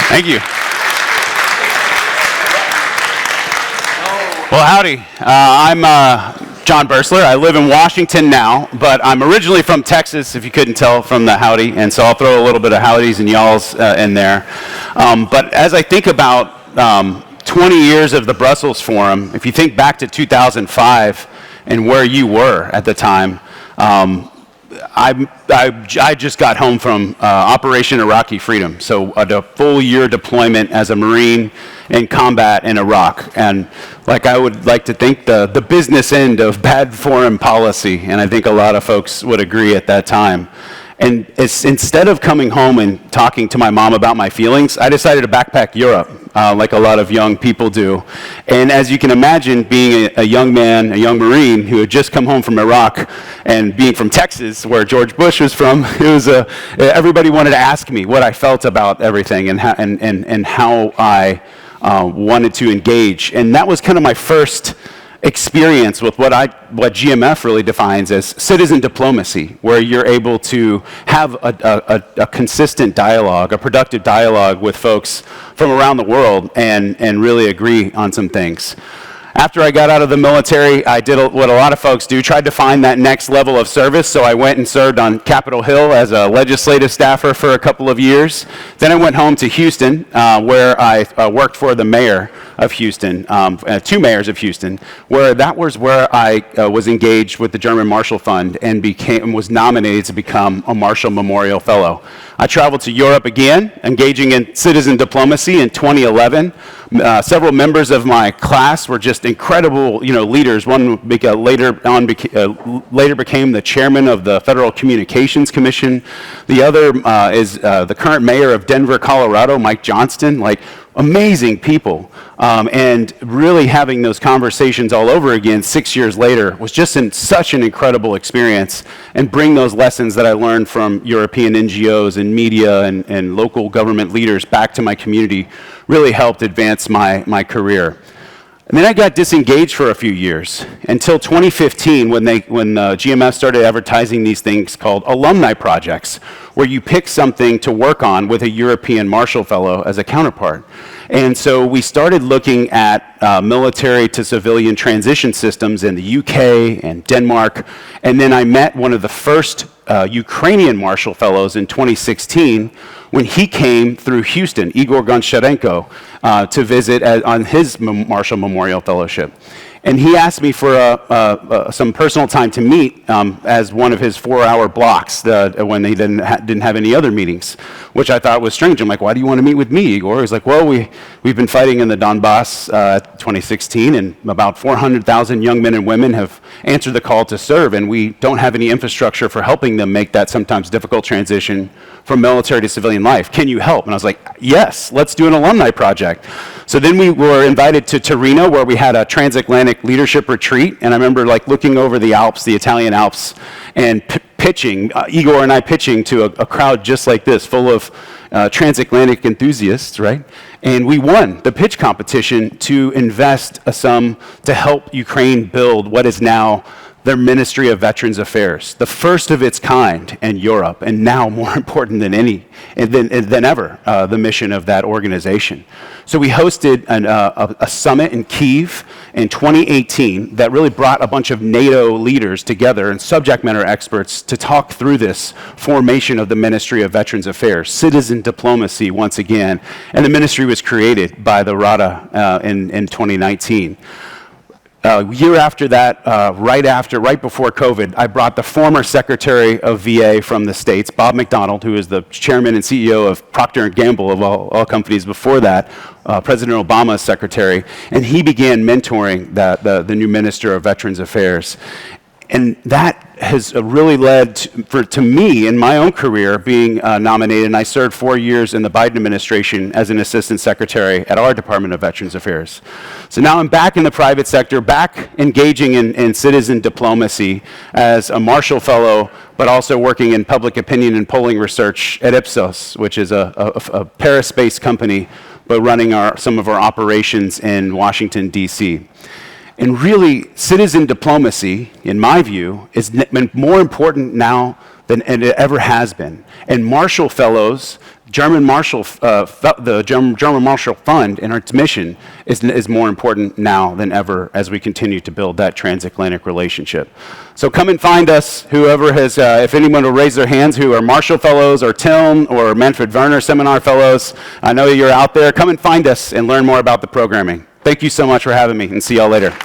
Thank you. Well, howdy. I'm John Boerstler. I live in Washington now, but I'm originally from Texas, if you couldn't tell from the howdy, and so I'll throw a little bit of howdies and y'alls in there. But as I think about 20 years of the Brussels Forum, if you think back to 2005 and where you were at the time, I just got home from Operation Iraqi Freedom, so a full year deployment as a Marine in combat in Iraq. And like I would like to think the business end of bad foreign policy, and I think a lot of folks would agree at that time. And instead of coming home and talking to my mom about my feelings, I decided to backpack Europe, like a lot of young people do. And as you can imagine, being a young man, a young Marine who had just come home from Iraq, and being from Texas, where George Bush was from, it was everybody wanted to ask me what I felt about everything and how I wanted to engage. And that was kind of my first experience with what GMF really defines as citizen diplomacy, where you're able to have a consistent dialogue, a productive dialogue with folks from around the world and really agree on some things. After I got out of the military, I did what a lot of folks do, tried to find that next level of service, so I went and served on Capitol Hill as a legislative staffer for a couple of years. Then I went home to Houston, where I worked for the mayor of Houston, two mayors of Houston, where that was where I was engaged with the German Marshall Fund and was nominated to become a Marshall Memorial Fellow. I traveled to Europe again, engaging in citizen diplomacy in 2011. Several members of my class were just incredible, leaders. One later became the chairman of the Federal Communications Commission. The other is the current mayor of Denver, Colorado, Mike Johnston. Like, amazing people. And really having those conversations all over again 6 years later was just such an incredible experience, and bring those lessons that I learned from European NGOs and media and local government leaders back to my community really helped advance my career. And then I got disengaged for a few years until 2015 when GMF started advertising these things called alumni projects, where you pick something to work on with a European Marshall Fellow as a counterpart. And so we started looking at military to civilian transition systems in the UK and Denmark. And then I met one of the first Ukrainian Marshall Fellows in 2016 when he came through Houston, Igor Goncharenko, to visit on his Marshall Memorial Fellowship. And he asked me for some personal time to meet as one of his 4-hour blocks when he didn't have any other meetings, which I thought was strange. I'm like, why do you want to meet with me, Igor? He's like, well, we've been fighting in the Donbass 2016, and about 400,000 young men and women have answered the call to serve, and we don't have any infrastructure for helping them make that sometimes difficult transition from military to civilian life. Can you help? And I was like, yes, let's do an alumni project. So then we were invited to Torino, where we had a transatlantic leadership retreat, and I remember looking over the Alps, the Italian Alps, and pitching, Igor and I pitching to a crowd just like this, full of transatlantic enthusiasts, right? And we won the pitch competition to invest a sum to help Ukraine build what is now their Ministry of Veterans Affairs, the first of its kind in Europe, and now more important than ever, the mission of that organization. So we hosted a summit in Kyiv in 2018 that really brought a bunch of NATO leaders together and subject matter experts to talk through this formation of the Ministry of Veterans Affairs, citizen diplomacy once again, and the ministry was created by the Rada in 2019. Year after that, right before COVID, I brought the former Secretary of VA from the States, Bob McDonald, who is the chairman and CEO of Procter & Gamble, of all companies before that, President Obama's secretary, and he began mentoring the new Minister of Veterans Affairs. And that has really led to me in my own career being nominated, and I served 4 years in the Biden administration as an assistant secretary at our Department of Veterans Affairs. So now I'm back in the private sector, back engaging in citizen diplomacy as a Marshall Fellow, but also working in public opinion and polling research at IPSOS, which is a Paris-based company, but running some of our operations in Washington, D.C. And really, citizen diplomacy, in my view, is more important now than it ever has been. And Marshall Fellows German Marshall, the German Marshall Fund and its mission is more important now than ever as we continue to build that transatlantic relationship. So come and find us, whoever has, if anyone will raise their hands who are Marshall Fellows or TILM or Manfred Werner Seminar Fellows. I know you're out there. Come and find us and learn more about the programming. Thank you so much for having me, and see y'all later.